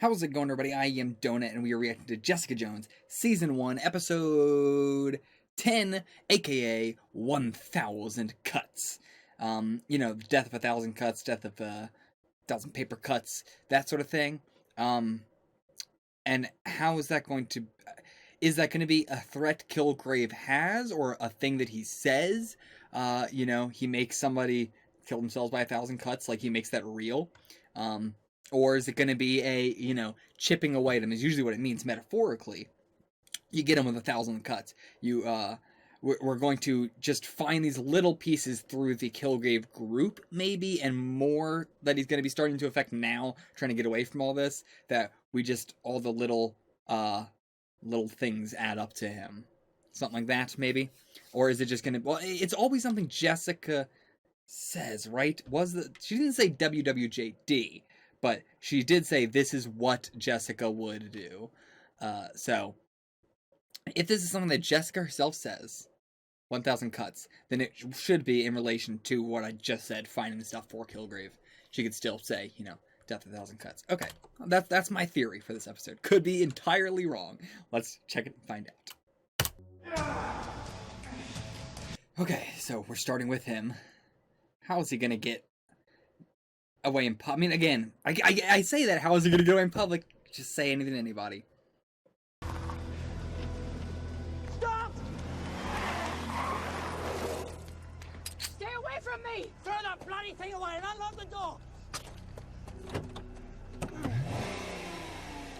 How's it going, everybody? I am Donut, and we are reacting to Jessica Jones, Season 1, Episode 10, aka 1000 Cuts. Death of 1,000 cuts, death of 1,000 paper cuts, that sort of thing. And how is that going to... Is that going to be a threat Kilgrave has, or a thing that he says? He makes somebody kill themselves by 1,000 cuts, like he makes that real. Or is it going to be a, chipping away at them is usually what it means metaphorically. You get them with 1,000 cuts. We're going to just find these little pieces through the Kilgrave group, maybe, and more that he's going to be starting to affect now, trying to get away from all this, that we just, all the little things add up to him. Something like that, maybe? Or is it just going to, well, it's always something Jessica says, right? She didn't say WWJD, but she did say this is what Jessica would do. So, if this is something that Jessica herself says, 1,000 cuts, then it should be in relation to what I just said, finding the stuff for Kilgrave. She could still say, death of 1,000 cuts. Okay, that's my theory for this episode. Could be entirely wrong. Let's check it and find out. Okay, so we're starting with him. How is he gonna get away in public? I mean, again, I say that. How is he gonna get away in public? Just say anything to anybody. Stop! Stay away from me! Throw that bloody thing away and unlock the door!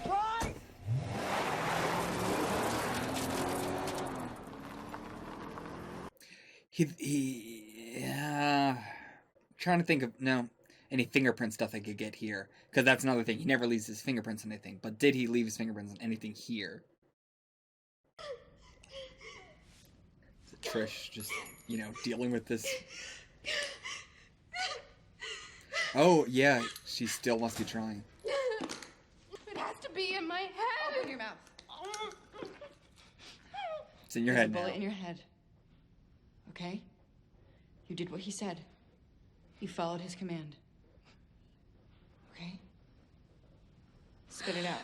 Right! Trying to think of any fingerprint stuff I could get here, because that's another thing. He never leaves his fingerprints on anything, but did he leave his fingerprints on anything here? Is it Trish just dealing with this? Oh yeah, she still must be trying. It has to be in my head. Open your mouth. It's in your There's head a bullet now. in your head. Okay? You did what he said. You followed his command. Okay? Spit it out.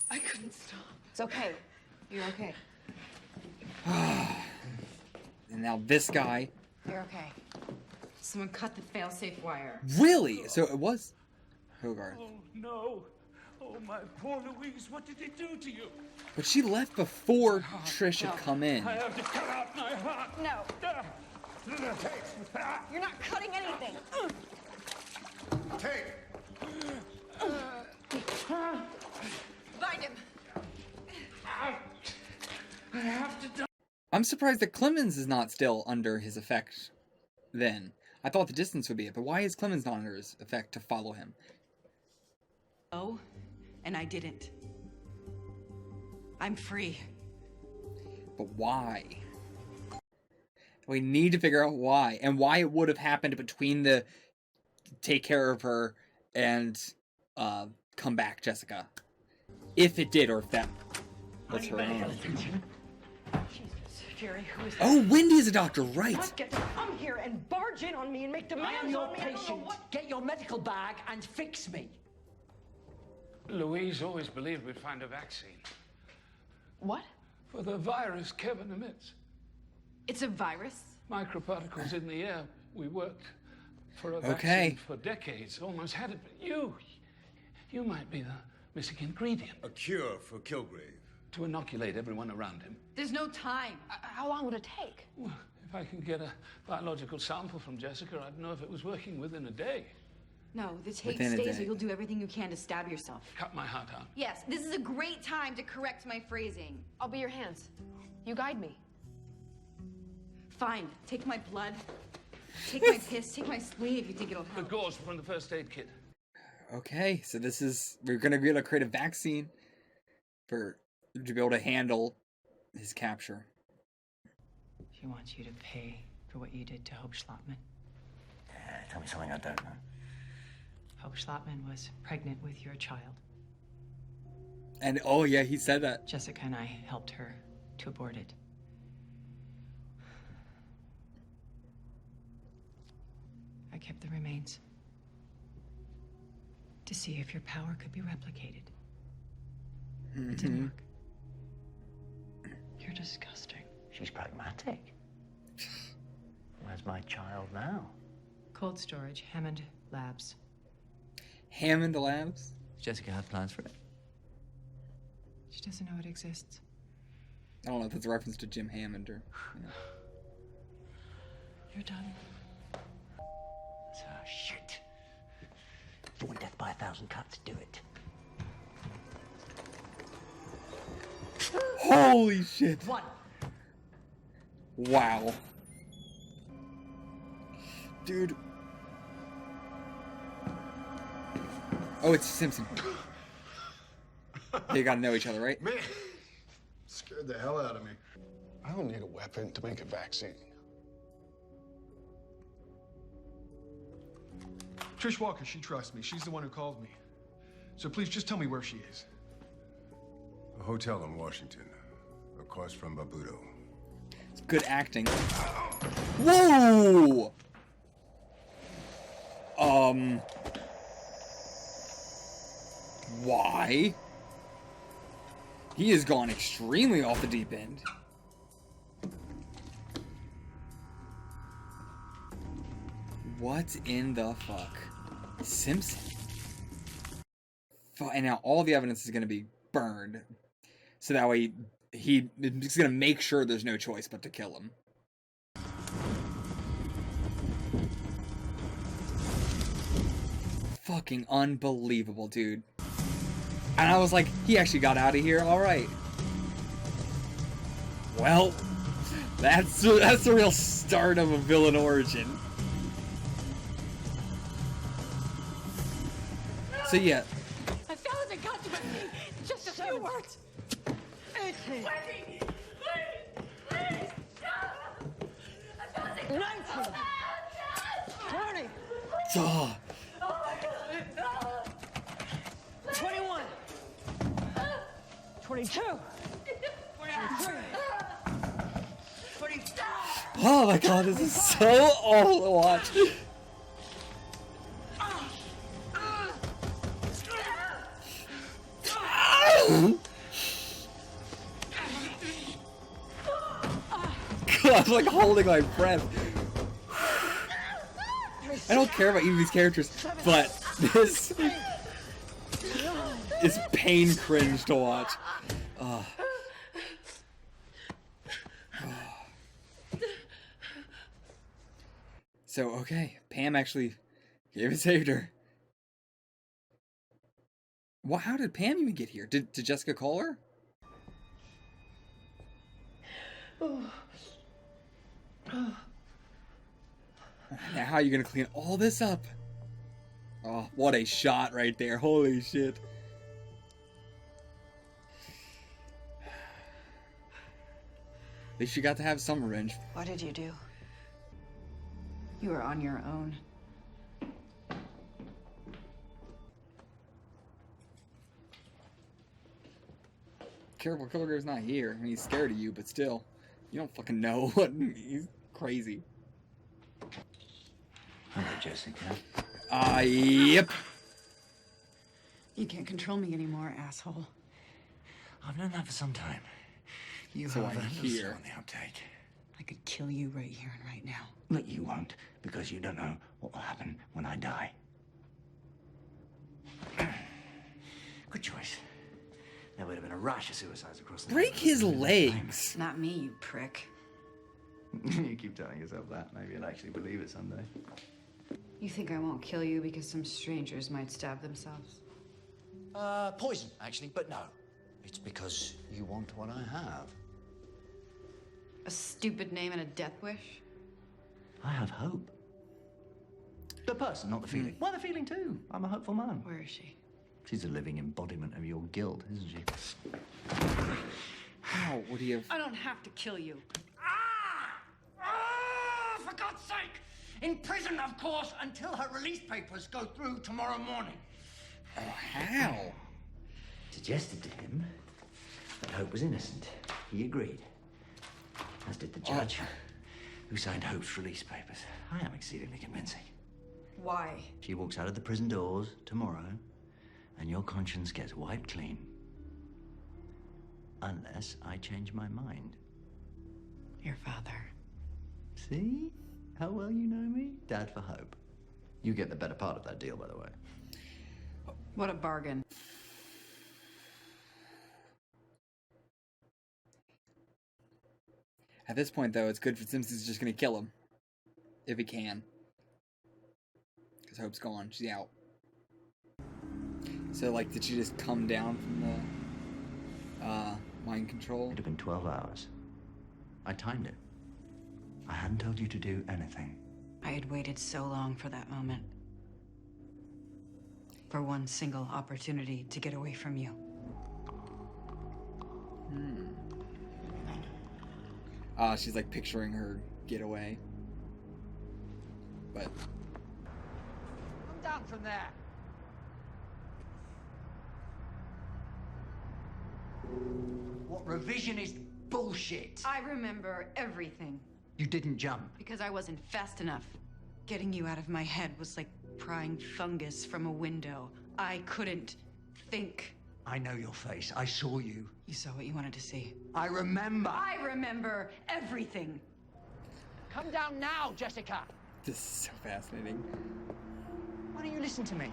I couldn't stop. It's okay. You're okay. And now this guy. You're okay. Someone cut the failsafe wire. Really? So it was Hogarth. Oh, no. Oh, my poor Louise, what did he do to you? But she left before Trish had come in. I have to cut out my heart. No, Take. you're not cutting anything. Take. Bind him. I have to die. I'm surprised that Clemens is not still under his effect then. I thought the distance would be it, but why is Clemens not under his effect to follow him? Oh, and I didn't. I'm free. But why? We need to figure out why, and why it would have happened between the take care of her and come back Jessica. If it did, or if that was her own. Jesus, Jerry, who is Oh, Wendy is a doctor, right? not get to come here and barge in on me and make I am demands your on me? I don't know patient. what. Get your medical bag and fix me. Louise always believed we'd find a vaccine What? for the virus Kevin emits. It's a virus? Microparticles in the air. We worked for a Okay. vaccine for decades. Almost had it, but you might be the missing ingredient A cure for Kilgrave. to inoculate everyone around him. There's no time. How long would it take? Well, if I can get a biological sample from Jessica, I'd know if it was working within a day. No, the tape Within a stays day. or you'll do everything you can to stab yourself. Cut my heart out. Yes, this is a great time to correct my phrasing. I'll be your hands. You guide me. Fine, take my blood, take my piss, take my spleen if you think it'll The help. gauze from the first aid kit. Okay, so we're gonna be able to create a vaccine to be able to handle his capture. She wants you to pay for what you did to Hope Schlotman. Tell me something I don't know. Hope Schlotman was pregnant with your child. And oh yeah, he said that. Jessica and I helped her to abort it. I kept the remains. to see if your power could be replicated. It didn't work. You're disgusting. She's pragmatic. Where's my child now? Cold storage, Hammond Labs. Hammond Labs? Jessica have plans for it? She doesn't know it exists. I don't know if that's a reference to Jim Hammond or... You know. You're done. So, shit. If you want death by 1,000 cuts, do it. Holy shit! What? Wow. Dude. Oh, it's Simpson. They gotta know each other, right? Man, scared the hell out of me. I don't need a weapon to make a vaccine. Trish Walker, she trusts me. She's the one who called me. So please just tell me where she is. A hotel in Washington, across from Babudo. It's good acting. Whoa! Why? He has gone extremely off the deep end. What in the fuck? Simpson. And now all the evidence is going to be burned. So that way he's going to make sure there's no choice but to kill him. Fucking unbelievable, dude. And I was like, he actually got out of here, alright. Well, that's the real start of a villain origin. So yeah. 1,000 cuts with me. Just a few words. 18. 20. Please. 19. 20. Duh. 21. 22. 23. 24. Oh my god, this is so awful to watch. God, I'm like holding my breath. I don't care about either of these characters, but this is pain cringe to watch. So, okay, Pam actually came and saved her. Well, how did Pam even get here? Did Jessica call her? Now how are you gonna clean all this up? Oh, what a shot right there. Holy shit. At least you got to have some revenge. What did you do? You were on your own. Careful, Kilgrave's not here. I mean, he's scared of you, but still. You don't fucking know what... He's crazy. Hello, Jessica. Yep. You can't control me anymore, asshole. I've known that for some time. You So have I'm a here. on the outtake. I could kill you right here and right now. But you won't, because you don't know what will happen when I die. Good choice. There would have been a rash of suicides across the Break his legs. Not me, you prick. You keep telling yourself that. Maybe you'll actually believe it someday. You think I won't kill you because some strangers might stab themselves? Poison, actually, but no. It's because you want what I have. A stupid name and a death wish? I have hope. The person, not the feeling. Well, the feeling too. I'm a hopeful man. Where is she? She's a living embodiment of your guilt, isn't she? How would he have... I don't have to kill you. For God's sake! In prison, of course, until her release papers go through tomorrow morning. Oh, how? Suggested to him that Hope was innocent. He agreed. As did the judge, who signed Hope's release papers. I am exceedingly convincing. Why? She walks out of the prison doors tomorrow, and your conscience gets wiped clean. Unless I change my mind. Your father. See? How well you know me? Dad for Hope. You get the better part of that deal, by the way. What a bargain. At this point, though, it's good for Simpson's just gonna kill him. If he can. Because Hope's gone. She's out. So, like, did she just come down from the mind control? It'd have been 12 hours. I timed it. I hadn't told you to do anything. I had waited so long for that moment. For one single opportunity to get away from you. She's like picturing her getaway. But Come down from there. What revisionist bullshit? I remember everything. You didn't jump. Because I wasn't fast enough. Getting you out of my head was like prying fungus from a window. I couldn't think. I know your face. I saw you. You saw what you wanted to see. I remember. I remember everything. Come down now, Jessica. this is so fascinating. Why don't you listen to me?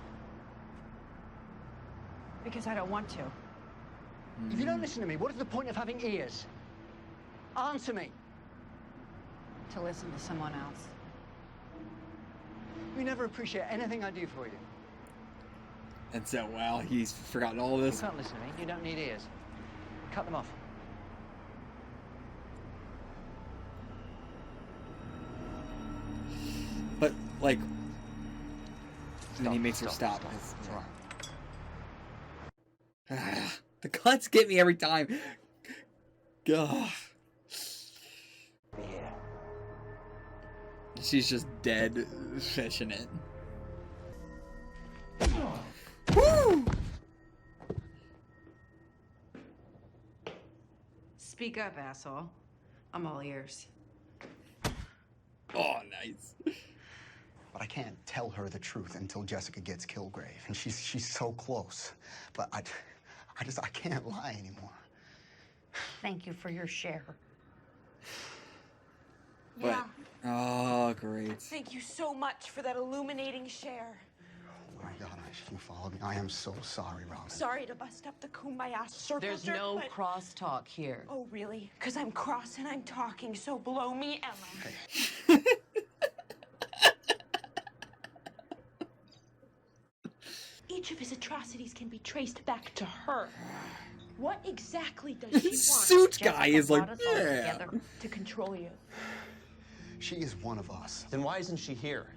Because I don't want to. If you don't listen to me, what is the point of having ears? Answer me. To listen to someone else. You never appreciate anything I do for you. And so, wow, he's forgotten all You this. can't listen to me. You don't need ears. Cut them off. But, like, then he makes her stop. The cuts get me every time. Ugh. Here. She's just dead fishing it. Woo! Speak up, asshole. I'm all ears. Oh, nice. But I can't tell her the truth until Jessica gets Kilgrave, and she's so close. But I can't lie anymore. Thank you for your share. But, oh, great. Thank you so much for that illuminating share. Oh my God, you followed me. I am so sorry, Robin. Sorry to bust up the Kumbaya circle There's jerk, no but... crosstalk here. Oh, really? Because I'm cross and I'm talking, so blow me, Ella. Each of his atrocities can be traced back to her. What exactly does she want? Suit guy is like, brought us all yeah. together to control you. She is one of us. Then why isn't she here?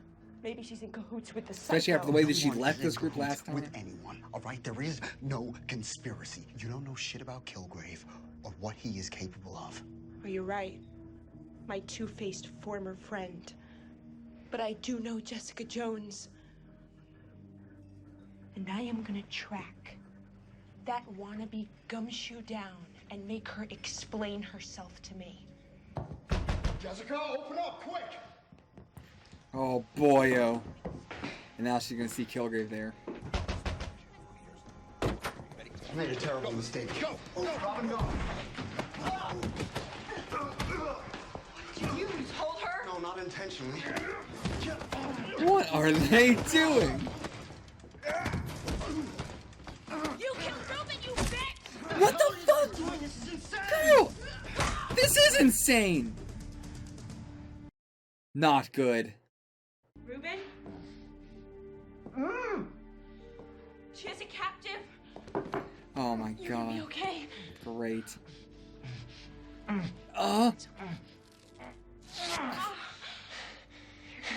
Maybe she's in cahoots with the Especially after the way that she left this group last time. With anyone, all right? There is no conspiracy. You don't know shit about Kilgrave or what he is capable of. Oh, you're right. My two-faced former friend. But I do know Jessica Jones. And I am gonna track that wannabe gumshoe down and make her explain herself to me. Jessica, open up, quick! Oh, boyo. And now she's gonna see Kilgrave there. I made a terrible mistake. Go! Robin, go! Did you hold her? No, not intentionally. What are they doing? You can prove it, you bitch! What the fuck? This is insane! Girl! This is insane! Not good. Reuben? She has a captive. Oh my You're gonna be god. okay. Great. You're gonna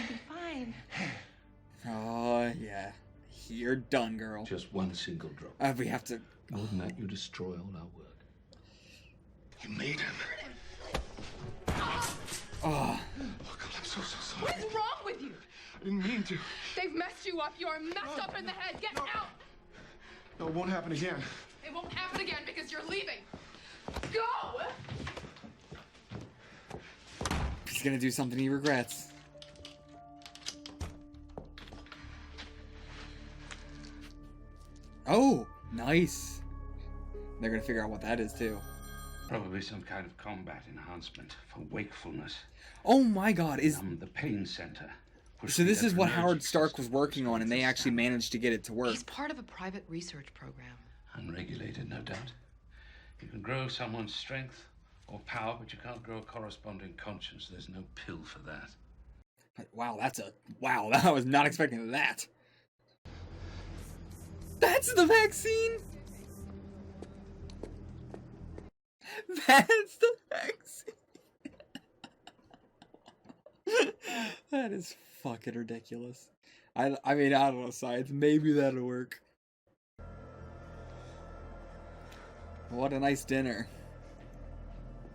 be fine. Oh, yeah. You're done, girl. Just one single drop. We have to... More than that, you destroy all our work. You made him. Oh. Oh, God, I'm so sorry. What's wrong with you? I didn't mean to. They've messed you up. You are messed up in the head. Get out. No, it won't happen again. It won't happen again because you're leaving. Go! He's gonna do something he regrets. Oh, nice. They're gonna figure out what that is too. Probably some kind of combat enhancement for wakefulness. Oh my God! The pain center. So this is what Howard Stark was working on, and they actually managed to get it to work. He's part of a private research program. Unregulated, no doubt. You can grow someone's strength or power, but you can't grow a corresponding conscience. There's no pill for that. Wow, I was not expecting that. That's the vaccine. That's the vaccine. That is fucking ridiculous. I mean, I don't know, science. Maybe that'll work. What a nice dinner.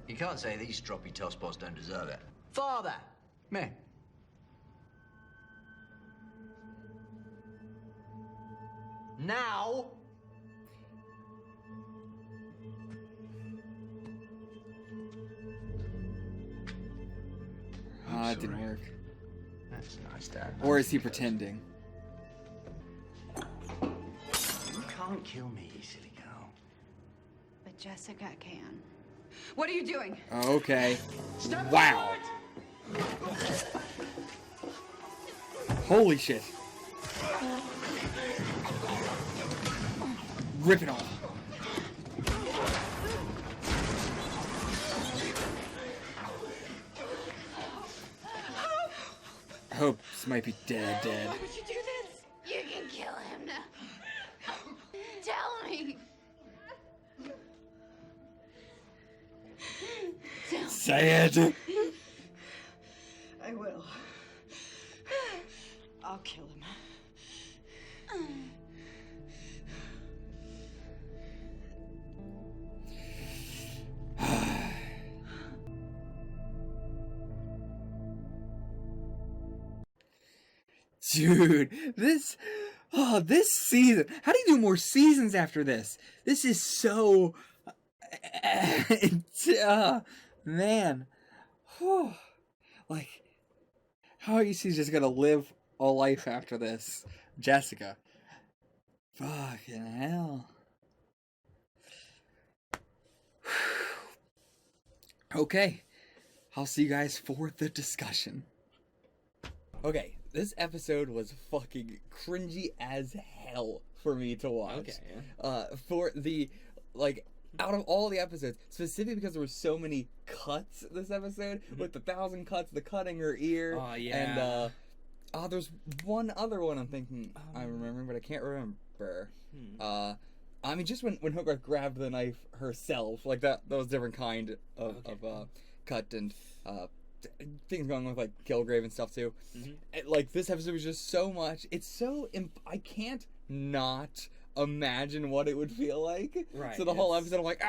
You can't say these stroppy tosspots don't deserve it. Father! Me. Now! It didn't work. That's nice, Dad. Or is he pretending? You can't kill me, you silly girl. But Jessica can. What are you doing? Okay. Wow. Holy shit. Rip it off. Hope this might be dead. Why would you do this? You can kill him now. Tell me. Say it. I will. I'll kill him. Dude, this season. How do you do more seasons after this? This is so man. Whew. Like, how is she just gonna live a life after this? Jessica. Fucking hell. Okay. I'll see you guys for the discussion. Okay, this episode was fucking cringy as hell for me to watch. Okay, yeah. For the, like, out of all the episodes, specifically because there were so many cuts this episode, with the 1,000 cuts, the cutting her ear, Oh, yeah. and, there's one other one I'm thinking I remember, but I can't remember. I mean, just when Hogarth grabbed the knife herself, like that was a different kind of cut, and things going on with like Kilgrave and stuff too. Like this episode was just so much. It's so I can't not imagine what it would feel like. Right. So the whole episode, I'm like,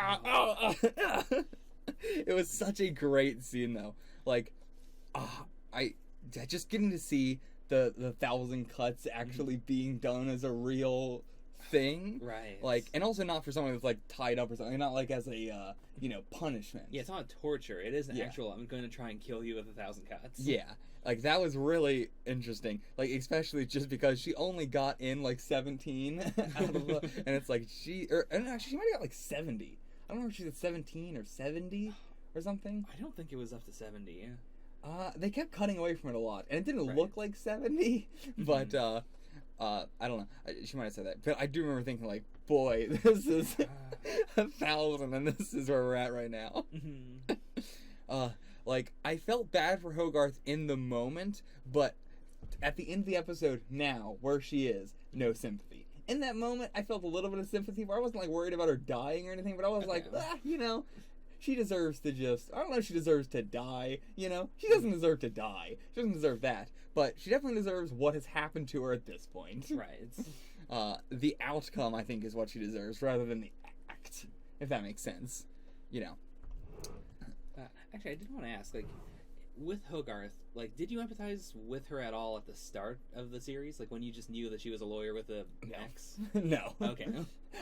It was such a great scene though. Like, I just getting to see the 1,000 cuts actually being done as a real thing, right? Like, and also not for someone that's like tied up or something, not like as a punishment. Yeah, it's not torture. It is an actual, I'm going to try and kill you with 1,000 cuts. Yeah, like that was really interesting. Like, especially just because she only got in like 17 out of the, and it's like and actually she might have got like 70. I don't know if she's at 17 or 70 or something. I don't think it was up to 70. Yeah. They kept cutting away from it a lot, and it didn't look like 70, but I don't know. She might have said that, but I do remember thinking, like, boy, this is 1,000, and this is where we're at right now. Like, I felt bad for Hogarth in the moment, but at the end of the episode, now, where she is, no sympathy. In that moment, I felt a little bit of sympathy for her. I wasn't, like, worried about her dying or anything, but I was like, she deserves to just, I don't know if she deserves to die, She doesn't deserve to die. She doesn't deserve that. But she definitely deserves what has happened to her at this point. Right. The outcome, I think, is what she deserves, rather than the act, if that makes sense. Actually, I did want to ask, like, with Hogarth, like, did you empathize with her at all at the start of the series? Like, when you just knew that she was a lawyer with an ex? No. Okay.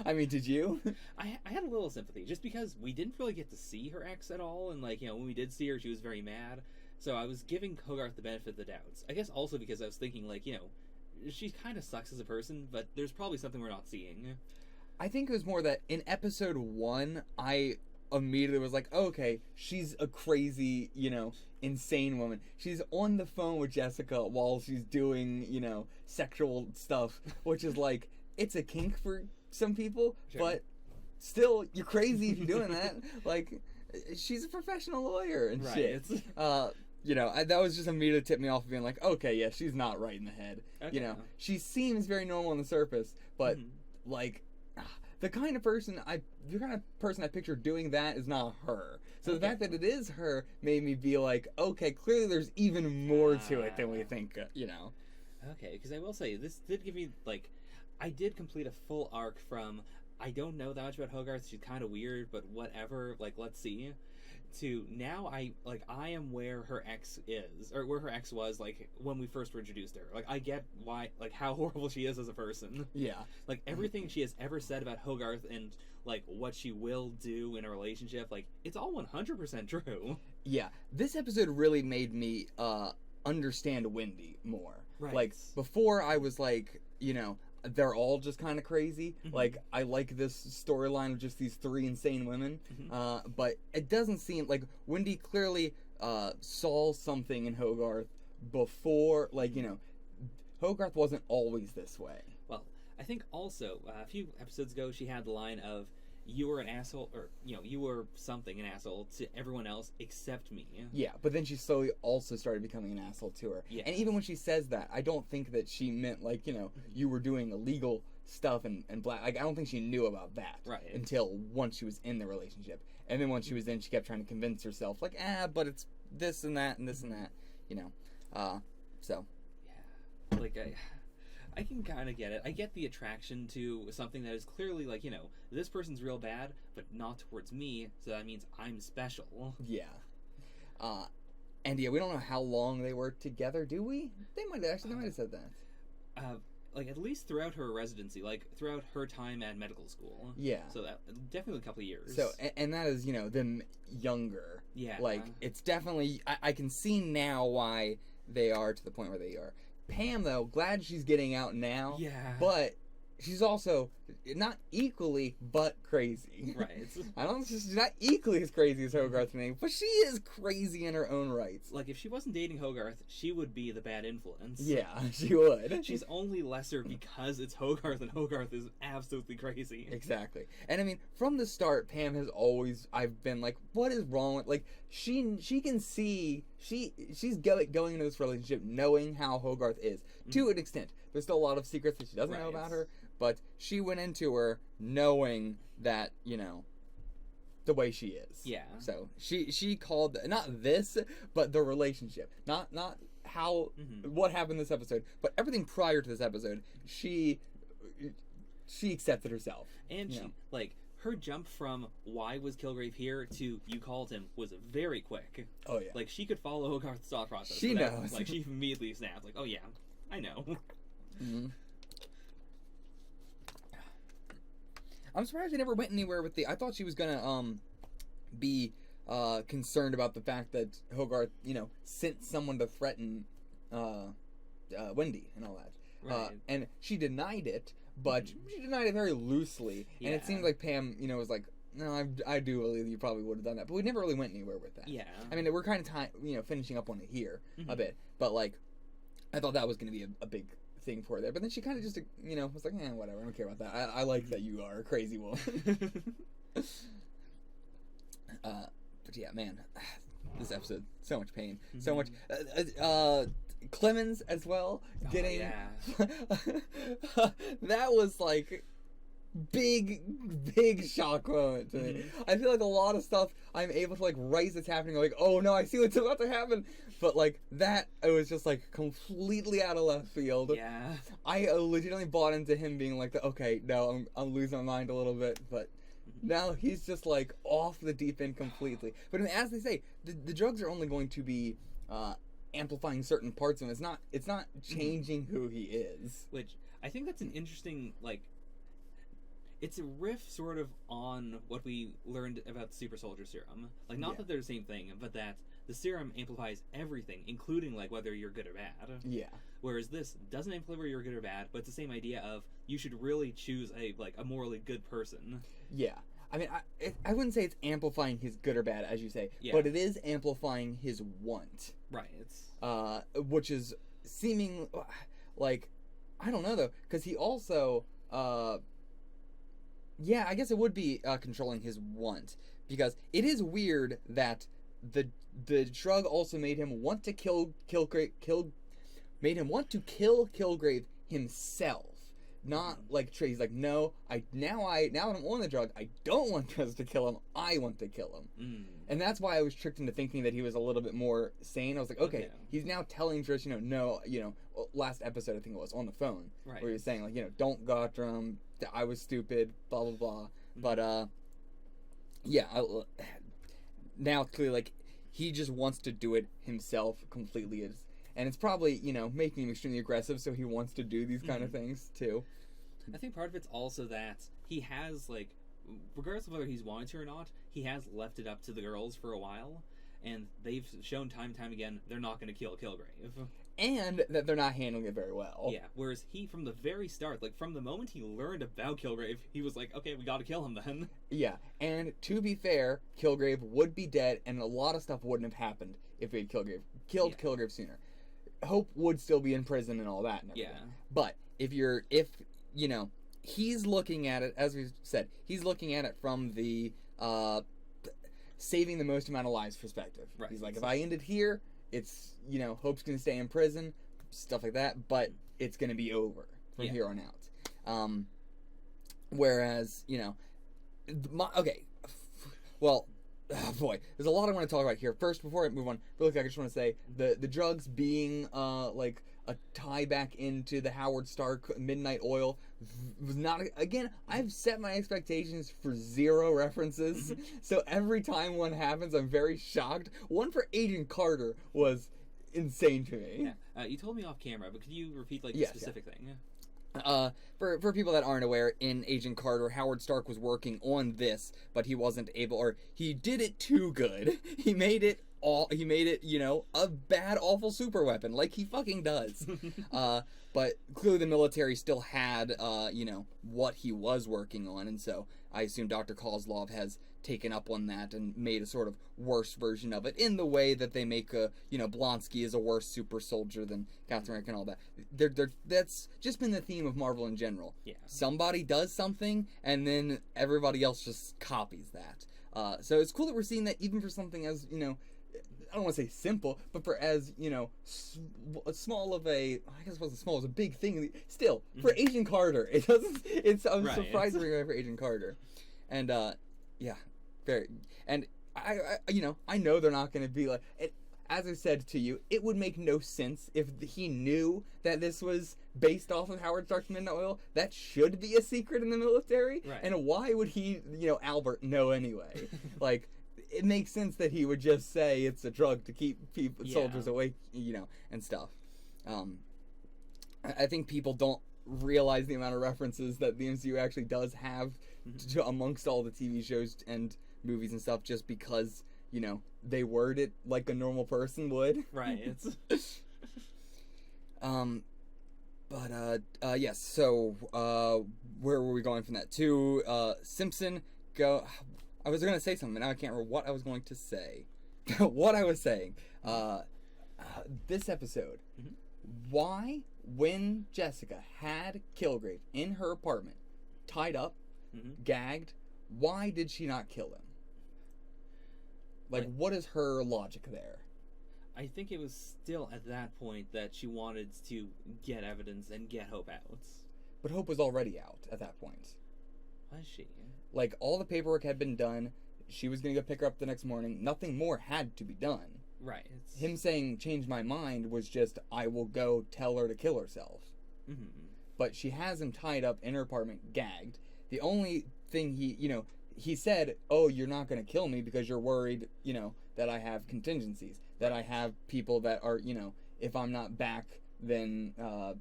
I mean, did you? I had a little sympathy, just because we didn't really get to see her ex at all, and, like, when we did see her, she was very mad. So I was giving Hogarth the benefit of the doubts. I guess also because I was thinking, like, she kind of sucks as a person, but there's probably something we're not seeing. I think it was more that in episode 1, I immediately was like, okay, she's a crazy, insane woman. She's on the phone with Jessica while she's doing, sexual stuff, which is like, it's a kink for some people, Sure. but still, you're crazy if you're doing that. Like, she's a professional lawyer and Right. shit. That was just immediately tipped me off of being like, okay, yeah, she's not right in the head. Okay. She seems very normal on the surface, but like, the kind of person I picture doing that is not her. So the fact that it is her made me be like, okay, clearly there's even more to it than we think. Okay, because I will say this did give me like, I did complete a full arc from I don't know that much about Hogarth. She's kind of weird, but whatever. Like, let's see. To now, I am where her ex is, or where her ex was, like when we first were introduced to her. Like, I get why, like how horrible she is as a person. Yeah. Like everything she has ever said about Hogarth and like what she will do in a relationship, like it's all 100% true. Yeah. This episode really made me understand Wendy more. Right. Like before, I was like, they're all just kind of crazy. Like, I like this storyline of just these 3 insane women. But it doesn't seem like Wendy clearly saw something in Hogarth before. Like, Hogarth wasn't always this way. Well, I think also a few episodes ago she had the line of, "You were an asshole," or you were something, an asshole to everyone else except me. Yeah, but then she slowly also started becoming an asshole to her. Yeah. And even when she says that, I don't think that she meant like, you were doing illegal stuff and black. Like, I don't think she knew about that until once she was in the relationship. And then once she was in, she kept trying to convince herself, like, but it's this and that and this and that, so. Yeah. Like, I can kind of get it. I get the attraction to something that is clearly like, this person's real bad, but not towards me, so that means I'm special. Yeah. And yeah, we don't know how long they were together, do we? They might have said that. Like, at least throughout her residency, like, throughout her time at medical school. Yeah. So that, definitely a couple of years. So, and that is, them younger. Yeah. Like, it's definitely, I can see now why they are to the point where they are. Pam, though, glad she's getting out now. Yeah. But she's also not equally, but crazy. Right. I don't think she's not equally as crazy as Hogarth to me, but she is crazy in her own rights. Like, if she wasn't dating Hogarth, she would be the bad influence. Yeah, she would. She's only lesser because it's Hogarth, and Hogarth is absolutely crazy. Exactly. And I mean, from the start, Pam has always, I've been like, what is wrong with, like, she can see, she's going into this relationship knowing how Hogarth is, to an extent. There's still a lot of secrets that she doesn't know about her, but she went into her knowing that, the way she is. Yeah. So she called, not this, but the relationship. Not how, what happened this episode, but everything prior to this episode, she accepted herself. And she, like, her jump from why was Kilgrave here to you called him was very quick. Oh, yeah. Like, she could follow Hogarth's thought process. She knows. Like, she immediately snapped. Like, oh, yeah, I know. Mm-hmm. I'm surprised they never went anywhere with I thought she was gonna be concerned about the fact that Hogarth, sent someone to threaten Wendy and all that. Right. And she denied it, but she denied it very loosely. And it seemed like Pam, was like, no, I do believe you probably would have done that. But we never really went anywhere with that. Yeah. I mean, we're kind of finishing up on it here a bit. But, like, I thought that was going to be a big thing for her there. But then she kind of just, was like, whatever, I don't care about that. I like that you are a crazy woman. But yeah, man, this episode, so much pain. So much... Clemens as well, getting... that was, like... big shock moment to me. I feel like a lot of stuff I'm able to like write that's happening, like, oh no, I see what's about to happen, but like that, it was just like completely out of left field. Yeah, I legitimately bought into him being like, okay, no, I'm losing my mind a little bit, but now he's just like off the deep end completely. But I mean, as they say, the drugs are only going to be amplifying certain parts of him. It's not changing who he is. Which I think that's an interesting, like, it's a riff sort of on what we learned about the super soldier serum. Like, not that they're the same thing, but that the serum amplifies everything, including like whether you're good or bad. Yeah. Whereas this doesn't amplify whether you're good or bad, but it's the same idea of you should really choose a morally good person. Yeah. I mean, I wouldn't say it's amplifying his good or bad, as you say, Yeah. but it is amplifying his want. Right. It's which is seeming like, I don't know though, because he also, yeah, I guess it would be controlling his want, because it is weird that the drug also made him want to kill Kilgrave himself. Not like Trey. He's like, no, now that I'm on the drug, I don't want Trez to kill him. I want to kill him, and that's why I was tricked into thinking that he was a little bit more sane. I was like, okay, he's now telling Trez, no, last episode I think it was on the phone, right, where he was saying like, don't go after him. I was stupid, blah blah blah. But yeah, now it's clearly like he just wants to do it himself completely. And it's probably, making him extremely aggressive, so he wants to do these kind of things, too. I think part of it's also that he has, like, regardless of whether he's wanted to or not, he has left it up to the girls for a while, and they've shown time and time again they're not going to kill Kilgrave. And that they're not handling it very well. Yeah, whereas he, from the very start, like, from the moment he learned about Kilgrave, he was like, okay, we gotta kill him then. Yeah, and to be fair, Kilgrave would be dead, and a lot of stuff wouldn't have happened if we had killed Kilgrave sooner. Hope would still be in prison and all that and everything. Yeah. But if he's looking at it, as we said, he's looking at it from the saving the most amount of lives perspective. Right. He's like, if I end it here, it's, Hope's going to stay in prison, stuff like that, but it's going to be over from here on out. Whereas, okay, well, oh boy, there's a lot I want to talk about here. First, before I move on, really quick, I just want to say the drugs being like a tie back into the Howard Stark Midnight Oil was not. Again, I've set my expectations for 0 references, so every time one happens, I'm very shocked. One for Agent Carter was insane to me. Yeah. You told me off camera, but could you repeat the specific thing? For people that aren't aware, in Agent Carter, Howard Stark was working on this, but he wasn't able, or he did it too good. He made it, a bad, awful super weapon, like he fucking does. But clearly the military still had, what he was working on, and so I assume Dr. Kozlov has taken up on that and made a sort of worse version of it, in the way that they make Blonsky is a worse super soldier than Captain America and all that. That's just been the theme of Marvel in general. Yeah. Somebody does something, and then everybody else just copies that. So it's cool that we're seeing that even for something as, I don't want to say simple, but for as, small of a, I guess it wasn't small, it was a big thing. Still, for Agent Carter, I'm surprised we're going for Agent Carter. And, yeah, very, and I know they're not going to be like, as I said to you, it would make no sense if he knew that this was based off of Howard Stark's Midnight Oil. That should be a secret in the military. Right. And why would he, Albert, know anyway? Like, it makes sense that he would just say it's a drug to keep soldiers away, and stuff. I think people don't realize the amount of references that the MCU actually does have amongst all the TV shows and movies and stuff, just because they word it like a normal person would. Right. It's yes. So where were we going from that to Simpson? I was going to say something. Now I can't remember what I was going to say. What I was saying. This episode. Why, when Jessica had Kilgrave in her apartment, tied up, gagged, why did she not kill him? Like, what is her logic there? I think it was still at that point that she wanted to get evidence and get Hope out. But Hope was already out at that point. Was she? Like, all the paperwork had been done. She was going to go pick her up the next morning. Nothing more had to be done. Right. Him saying, change my mind, was just, I will go tell her to kill herself. But she has him tied up in her apartment, gagged. The only thing he said, oh, you're not going to kill me because you're worried, that I have contingencies. That I have people that are, if I'm not back, then kill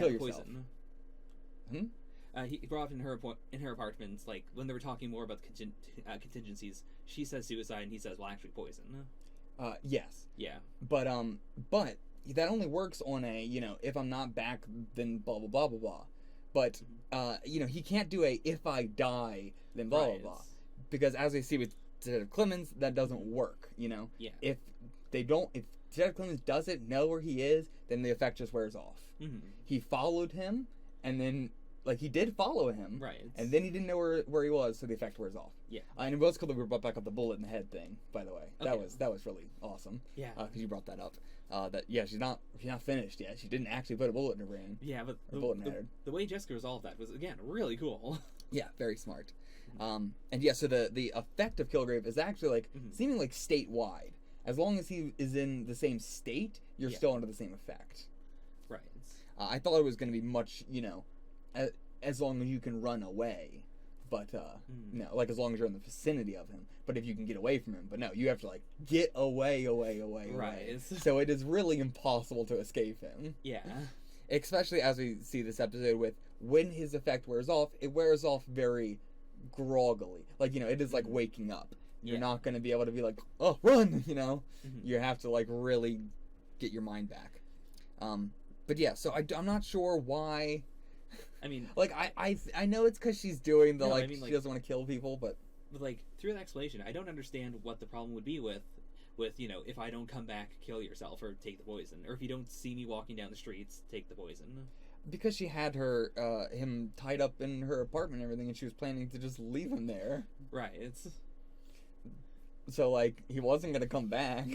yourself. Poison. He brought in her apartment, like, when they were talking more about contingencies, she says suicide, and he says, well, actually, poison. Yes. Yeah. But that only works on a, you know, if I'm not back, then blah, blah, blah, blah, blah. But, you know, he can't do a, if I die, then blah, Right. blah, blah. Because as we see with Detective Clemens, that doesn't work, you know? Yeah. If Detective Clemens doesn't know where he is, then the effect just wears off. Mhm. He followed him, and then, like, he did follow him. Right. And then he didn't know where he was, so the effect wears off. Yeah. And it was cool that we brought back up the bullet in the head thing, by the way. Okay. That was really awesome. Yeah. Because you brought that up. She's not finished yet. She didn't actually put a bullet in her brain. Yeah, but a bullet in her head. the way Jessica resolved that was, again, really cool. Yeah, very smart. And yeah, so the effect of Kilgrave is actually like seeming like statewide. As long as he is in the same state, you're still under the same effect. Right. I thought it was going to be much, you know, as long as you can run away. But, no, like as long as you're in the vicinity of him. But if you can get away from him. But no, you have to like get away. Right. So it is really impossible to escape him. Yeah. Especially as we see this episode with when his effect wears off, it wears off very groggily. Like, you know, it is like waking up. You're not going to be able to be like, oh, run, you know? You have to like really get your mind back. But yeah, so I'm not sure why. I mean, like I know it's because she's doing the she like, doesn't want to kill people, but like through that explanation, I don't understand what the problem would be with you know, if I don't come back, kill yourself or take the poison, or if you don't see me walking down the streets, take the poison. Because she had him tied up in her apartment and everything, and she was planning to just leave him there. Right. So like he wasn't gonna come back.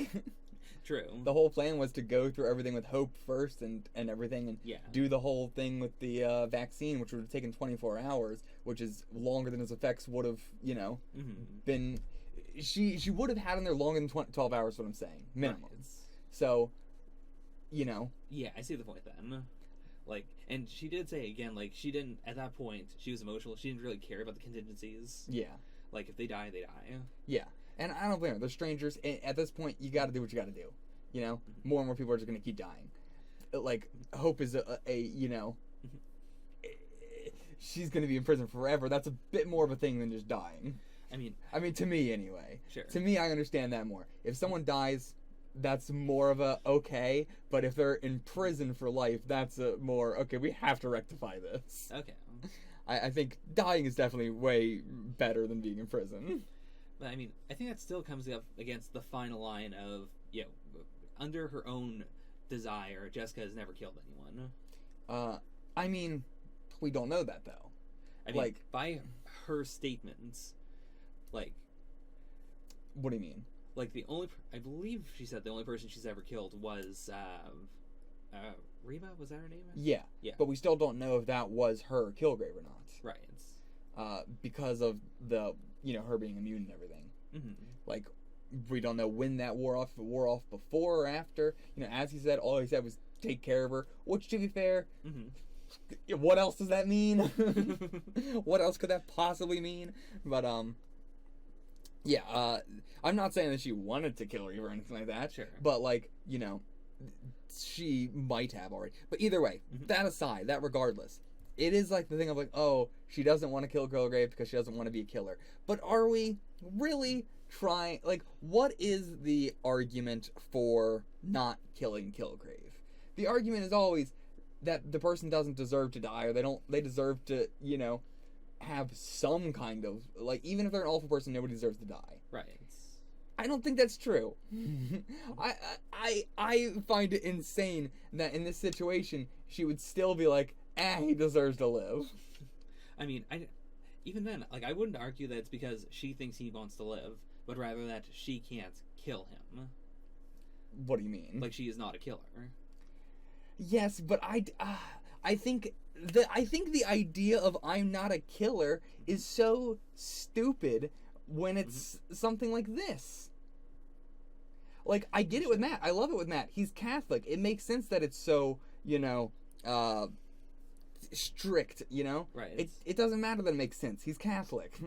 True. The whole plan was to go through everything with Hope first and everything, and do the whole thing with the vaccine, which would have taken 24 hours, which is longer than his effects would have, you know, been. She would have had him there longer than 12 hours. What I'm saying, minimum. Right. So, you know. Yeah, I see the point then. Like, and she did say again, like she didn't at that point. She was emotional. She didn't really care about the contingencies. Yeah. Like if they die, they die. Yeah. And I don't blame her. They're strangers. And at this point, you got to do what you got to do. You know, more and more people are just going to keep dying. Like Hope is a you know, she's going to be in prison forever. That's a bit more of a thing than just dying. I mean, to me anyway. Sure. To me, I understand that more. If someone dies, that's more of a okay. But if they're in prison for life, that's a more okay. We have to rectify this. Okay. I think dying is definitely way better than being in prison. But I mean, I think that still comes up against the final line of, you know, under her own desire, Jessica has never killed anyone. I mean, we don't know that though. I mean, like by her statements, like, what do you mean? Like I believe she said the only person she's ever killed was Reba. Was that her name? Yeah. But we still don't know if that was her Kilgrave or not. Right. Because of the, you know, her being immune and everything. Like, we don't know when that wore off. If it wore off before or after. You know, as he said, all he said was take care of her. Which, to be fair, what else does that mean? What else could that possibly mean? But yeah. I'm not saying that she wanted to kill Reba or anything like that. Sure. But like, you know, she might have already. But either way, that aside, that regardless, it is like the thing of like, oh, she doesn't want to kill Kilgrave because she doesn't want to be a killer. But are we really trying? Like, what is the argument for not killing Kilgrave? The argument is always that the person doesn't deserve to die, or they deserve to, you know, have some kind of, like, even if they're an awful person, nobody deserves to die. Right. I don't think that's true. I find it insane that in this situation she would still be like, he deserves to live. I mean, even then, like, I wouldn't argue that it's because she thinks he wants to live, but rather that she can't kill him. What do you mean? Like, she is not a killer. Yes, but I think the idea of I'm not a killer is so stupid when it's something like this. Like, I get it with Matt. I love it with Matt. He's Catholic. It makes sense that it's so, you know, strict, you know? Right. It doesn't matter that it makes sense. He's Catholic.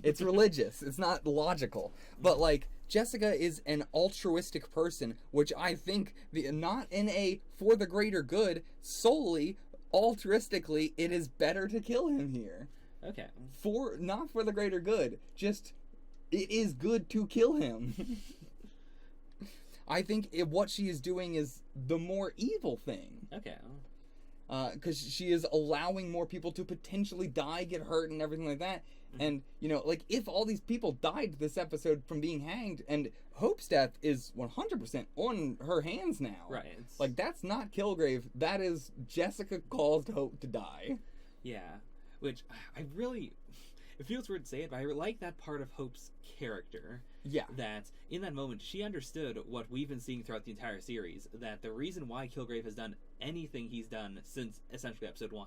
It's religious. It's not logical. But, like, Jessica is an altruistic person, which I think, not in a for the greater good, solely, altruistically, it is better to kill him here. Okay. Not for the greater good. Just, it is good to kill him. I think what she is doing is the more evil thing. Okay. Because she is allowing more people to potentially die, get hurt, and everything like that. Mm-hmm. And, you know, like, if all these people died this episode from being hanged, and Hope's death is 100% on her hands now. Right. Like, that's not Kilgrave. That is Jessica caused Hope to die. Yeah. Which, I really... It feels weird to say it, but I like that part of Hope's character. Yeah. That, in that moment, she understood what we've been seeing throughout the entire series, that the reason why Kilgrave has done anything he's done since, essentially, episode 1,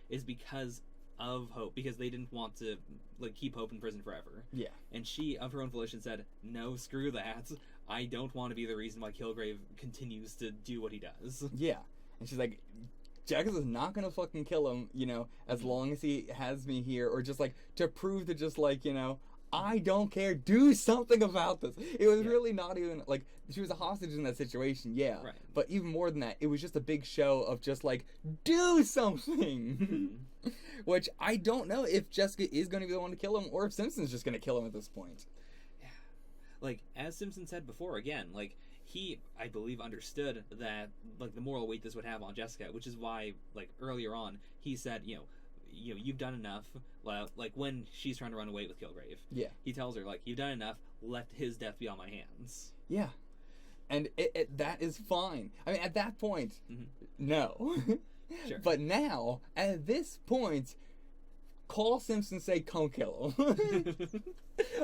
is because of Hope, because they didn't want to, like, keep Hope in prison forever. Yeah. And she, of her own volition, said, no, screw that. I don't want to be the reason why Kilgrave continues to do what he does. Yeah. And she's like... Jackson is not gonna fucking kill him, you know, as long as he has me here, or just like to prove that, just like, you know, I don't care, do something about this. It was really not even like she was a hostage in that situation, yeah. Right. But even more than that, it was just a big show of just like, do something. Which I don't know if Jessica is gonna be the one to kill him, or if Simpson's just gonna kill him at this point. Yeah. Like, as Simpson said before, again, like, he, I believe, understood that, like, the moral weight this would have on Jessica, which is why, like, earlier on, he said, you know, you've done enough. Like, when she's trying to run away with Kilgrave, yeah, he tells her, like, you've done enough. Let his death be on my hands. Yeah, and that is fine. I mean, at that point, no. Sure. But now, at this point, call Simpson, say, come kill him.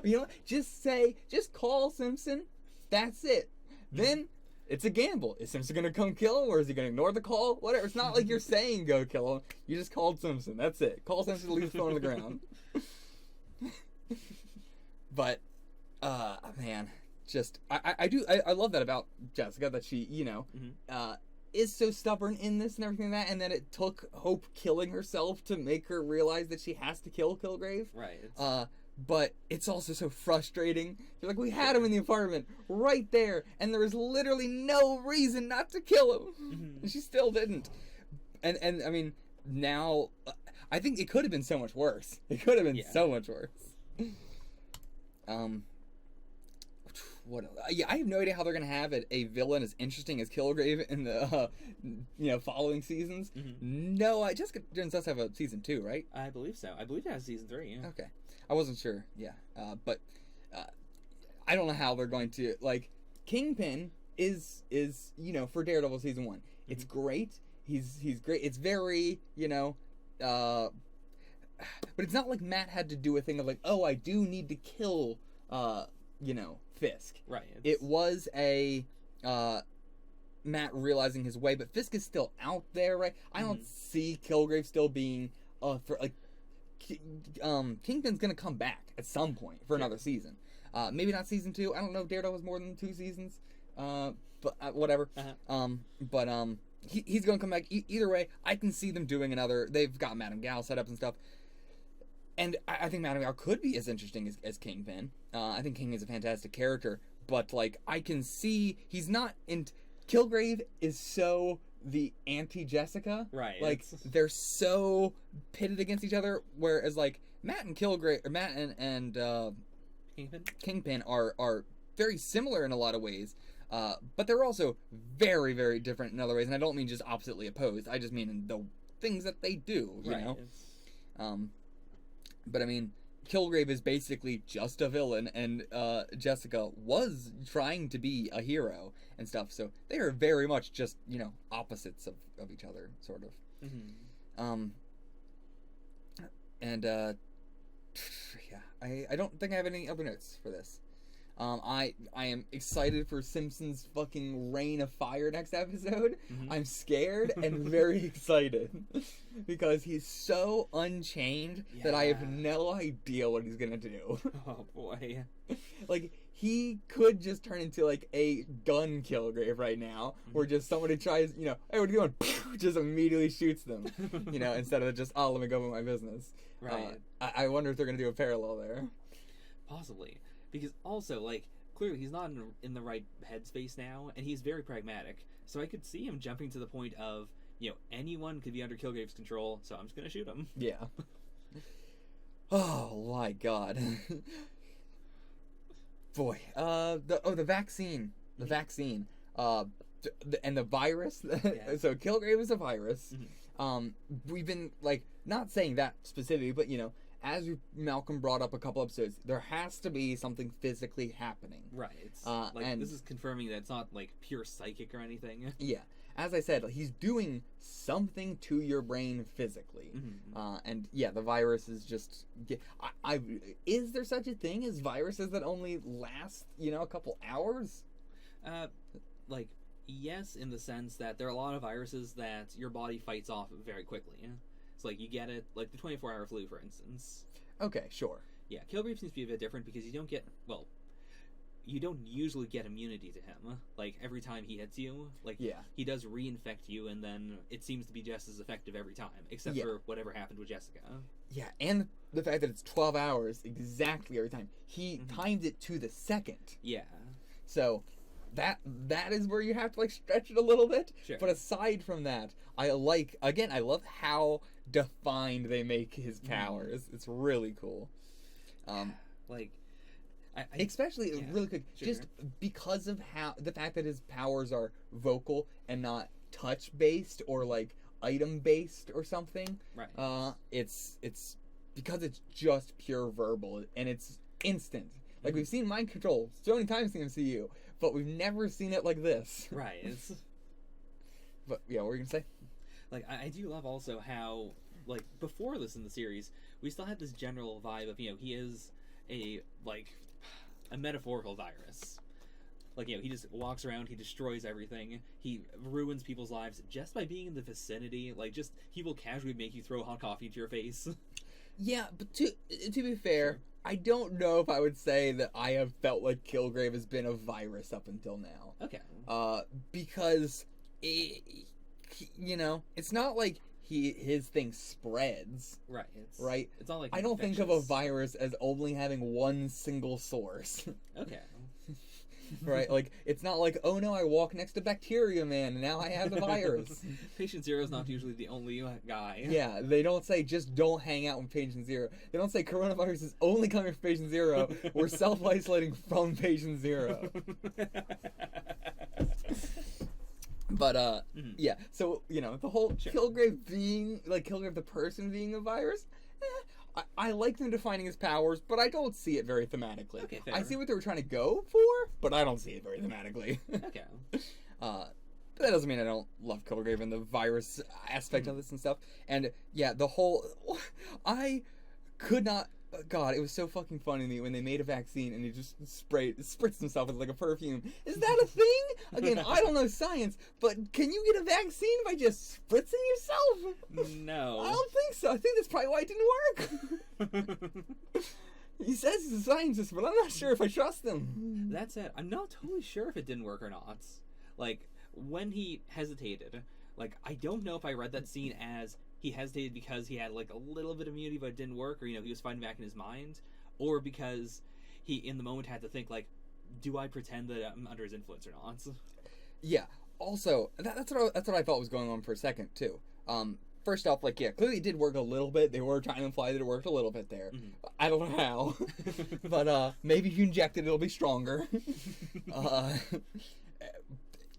You know, just call Simpson. That's it. Then it's a gamble. Is Simpson gonna come kill him, or is he gonna ignore the call? Whatever. It's not like you're saying go kill him. You just called Simpson. That's it. Call Simpson to leave his phone on the ground. But, man, just I love that about Jessica, that she, you know, is so stubborn in this and everything like that, and then it took Hope killing herself to make her realize that she has to kill Kilgrave. Right. But it's also so frustrating. You're like, we had him in the apartment right there, and there was literally no reason not to kill him. And she still didn't. And I mean, now, I think it could have been so much worse. It could have been so much worse. What else? Yeah, I have no idea how they're gonna have a villain as interesting as Kilgrave in the you know, following seasons. No, Jessica Jones does have a season 2, right? I believe so. I believe it has season 3. Yeah. Okay, I wasn't sure. Yeah, but I don't know how they're going to, like, Kingpin is you know, for Daredevil season 1. It's great. He's great. It's very, you know, but it's not like Matt had to do a thing of like, oh, I do need to kill you know, Fisk. Right. It was a Matt realizing his way, but Fisk is still out there, right? I don't see Kilgrave still being like Kingpin's gonna come back at some point for another season. Maybe not season 2. I don't know if Daredevil was more than 2 seasons. But whatever. He's gonna come back. Either way, I can see them doing another. They've got Madame Gao set up and stuff. And I think Madame Gao could be as interesting as Kingpin. I think King is a fantastic character, but, like, I can see he's not in. Kilgrave is so the anti-Jessica. Right. Like, they're so pitted against each other, whereas, like, Matt and Kilgrave, or Matt and Kingpin are very similar in a lot of ways, but they're also very, very different in other ways, and I don't mean just oppositely opposed. I just mean in the things that they do, you know? But I mean, Kilgrave is basically just a villain, and Jessica was trying to be a hero and stuff, so they are very much just, you know, opposites of each other, sort of. Yeah, I don't think I have any other notes for this. I am excited for Simpsons' fucking Reign of Fire next episode. I'm scared and very excited because he's so unchained that I have no idea what he's gonna do. Oh boy. Like, he could just turn into, like, a gun Kilgrave right now, where just somebody tries, you know, hey, what are you doing? Just immediately shoots them, you know, instead of just, oh, let me go about my business. Right. I wonder if they're gonna do a parallel there. Possibly. Because also, like, clearly he's not in the right headspace now, and he's very pragmatic. So I could see him jumping to the point of, you know, anyone could be under Kilgrave's control, so I'm just gonna shoot him. Yeah. Oh my god. Boy. The vaccine. the vaccine, and the virus. So Kilgrave is a virus. We've been like not saying that specifically, but you know, as Malcolm brought up a couple episodes, there has to be something physically happening. Right. It's and this is confirming that it's not like pure psychic or anything. Yeah. As I said, he's doing something to your brain physically. And yeah, the virus is just... is there such a thing as viruses that only last, you know, a couple hours? Like, yes, in the sense that there are a lot of viruses that your body fights off very quickly. It's like you get it, like the 24-hour flu, for instance. Okay, sure. Yeah, Kilgrave seems to be a bit different because you don't get... Well, you don't usually get immunity to him. Like, every time he hits you, like, he does reinfect you, and then it seems to be just as effective every time, except for whatever happened with Jessica. Yeah, and the fact that it's 12 hours exactly every time. He timed it to the second. Yeah. So, that is where you have to, like, stretch it a little bit. Sure. But aside from that, I love how defined they make his powers. It's really cool. Like... Especially really quick, just because of how the fact that his powers are vocal and not touch based or like item based or something. Right. It's because it's just pure verbal and it's instant. Like we've seen mind control so many times in the MCU, but we've never seen it like this. Right. It's. But yeah, what were you gonna say? Like I do love also how like before this in the series we still had this general vibe of, you know, he is a metaphorical virus. Like, you know, he just walks around, he destroys everything, he ruins people's lives just by being in the vicinity. Like, just, he will casually make you throw hot coffee to your face. Yeah, but to be fair, I don't know if I would say that I have felt like Kilgrave has been a virus up until now. Okay. Because, you know, it's not like his thing spreads. Right. It's not like I don't think of a virus as only having one single source. Okay. Right? Like, it's not like, oh no, I walk next to Bacteria Man and now I have the virus. Patient Zero is not usually the only guy. Yeah, they don't say just don't hang out with Patient Zero. They don't say coronavirus is only coming from Patient Zero. We're self-isolating from Patient Zero. But, yeah, so, you know, the whole Kilgrave being, like, Kilgrave the person being a virus, I like them defining his powers, but I don't see it very thematically. Okay, fair. I see what they were trying to go for, but I don't see it very thematically. Okay. But that doesn't mean I don't love Kilgrave and the virus aspect of this and stuff. And, yeah, the whole... I could not... God, it was so fucking funny to me when they made a vaccine and he just spritzed himself with like a perfume. Is that a thing? Again, I don't know science, but can you get a vaccine by just spritzing yourself? No. I don't think so. I think that's probably why it didn't work. He says he's a scientist, but I'm not sure if I trust him. That said, I'm not totally sure if it didn't work or not. Like, when he hesitated, like, I don't know if I read that scene as... he hesitated because he had like a little bit of immunity but it didn't work, or, you know, he was fighting back in his mind, or because he in the moment had to think like, do I pretend that I'm under his influence or not? Yeah. Also, that's what I thought was going on for a second too. First off, like, yeah, clearly it did work a little bit. They were trying to imply that it worked a little bit there. I don't know how, but maybe if you inject it, it'll be stronger.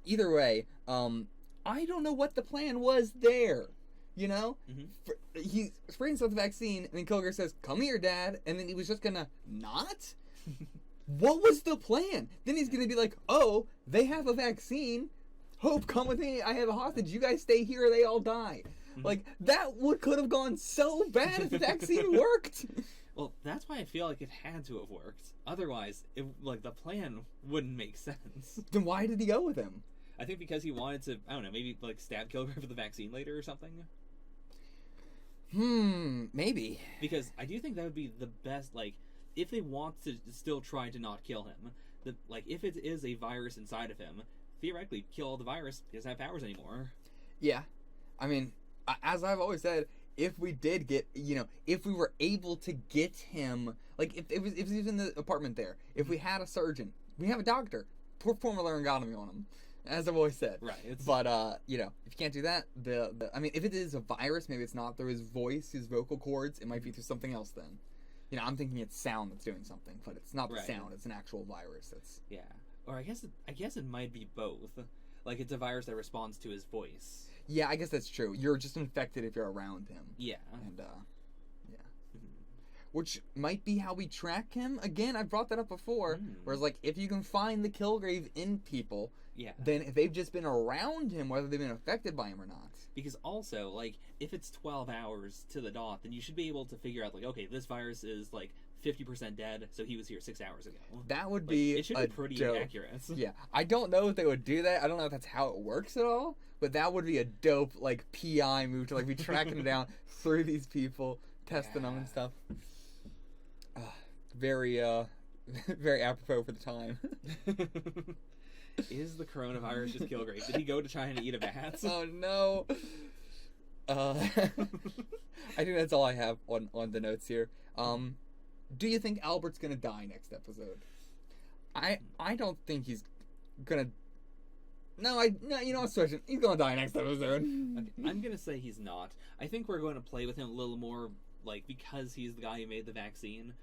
Either way, I don't know what the plan was there. You know? He sprays out the vaccine, and then Kilgrave says, come here, Dad, and then he was just gonna not? What was the plan? Then he's gonna be like, oh, they have a vaccine. Hope, come with me. I have a hostage. You guys stay here or they all die. Like, that could have gone so bad if the vaccine worked. Well, that's why I feel like it had to have worked. Otherwise, the plan wouldn't make sense. Then why did he go with him? I think because he wanted to, I don't know, maybe, like, stab Kilgrave with the vaccine later or something? Maybe. Because I do think that would be the best, like, if they want to still try to not kill him, if it is a virus inside of him, theoretically, kill the virus, he doesn't have powers anymore. Yeah. I mean, as I've always said, if we did get, you know, if we were able to get him, like, if he was in the apartment there, if we had a surgeon, we have a doctor, perform a laryngotomy on him. As I've always said. Right. But, you know, if you can't do that, I mean, if it is a virus, maybe it's not through his voice, his vocal cords, it might be through something else then. You know, I'm thinking it's sound that's doing something, but it's not the sound, it's an actual virus that's... Yeah. Or I guess it might be both. Like, it's a virus that responds to his voice. Yeah, I guess that's true. You're just infected if you're around him. Yeah. And, which might be how we track him. Again, I've brought that up before. Whereas, like, if you can find the Kilgrave in people, then if they've just been around him, whether they've been affected by him or not. Because also, like, if it's 12 hours to the dot, then you should be able to figure out, like, okay, this virus is, like, 50% dead, so he was here 6 hours ago. That would like, be it should be pretty dope. accurate. Yeah, I don't know if they would do that. I don't know if that's how it works at all. But that would be a dope, like, PI move to, like, be tracking down through these people, testing them and stuff. Very, very apropos for the time. Is the coronavirus just Kilgrave? Did he go to China to eat a bat? Oh no. I think that's all I have on the notes here. Do you think Albert's gonna die next episode? I don't think he's gonna. No, you know what, Sergeant? He's gonna die next episode. Okay, I'm gonna say he's not. I think we're going to play with him a little more, like, because he's the guy who made the vaccine.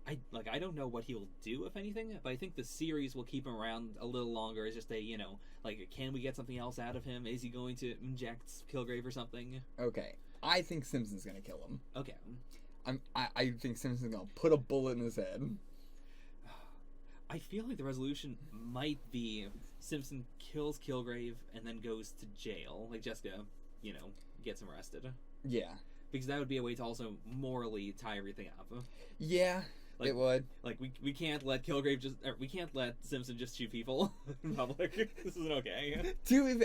I don't know what he'll do, if anything, but I think the series will keep him around a little longer as just a, you know, like, can we get something else out of him? Is he going to inject Kilgrave or something? Okay. I think Simpson's gonna kill him. Okay. I think Simpson's gonna put a bullet in his head. I feel like the resolution might be Simpson kills Kilgrave and then goes to jail. Like, Jessica, you know, gets him arrested. Yeah. Because that would be a way to also morally tie everything up. Yeah. Like, it would. Like, we can't let Kilgrave just... we can't let Simpson just shoot people in public. This isn't okay.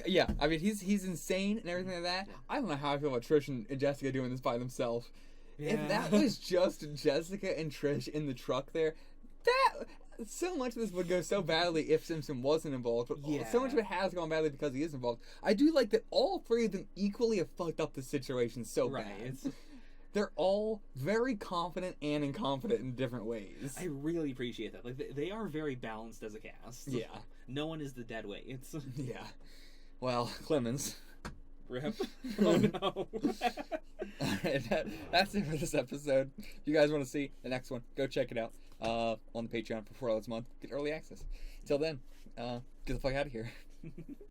Yeah, I mean, he's insane and everything like that. Yeah. I don't know how I feel about Trish and Jessica doing this by themselves. Yeah. If that was just Jessica and Trish in the truck there, so much of this would go so badly if Simpson wasn't involved, but so much of it has gone badly because he is involved. I do like that all three of them equally have fucked up the situation so bad. They're all very confident and incompetent in different ways. I really appreciate that. Like, they are very balanced as a cast. Yeah. No one is the dead weight. Yeah. Well, Clemens. Rip. Oh, no. Alright, that's it for this episode. If you guys want to see the next one, go check it out on the Patreon for $4 a month. Get early access. Till then, get the fuck out of here.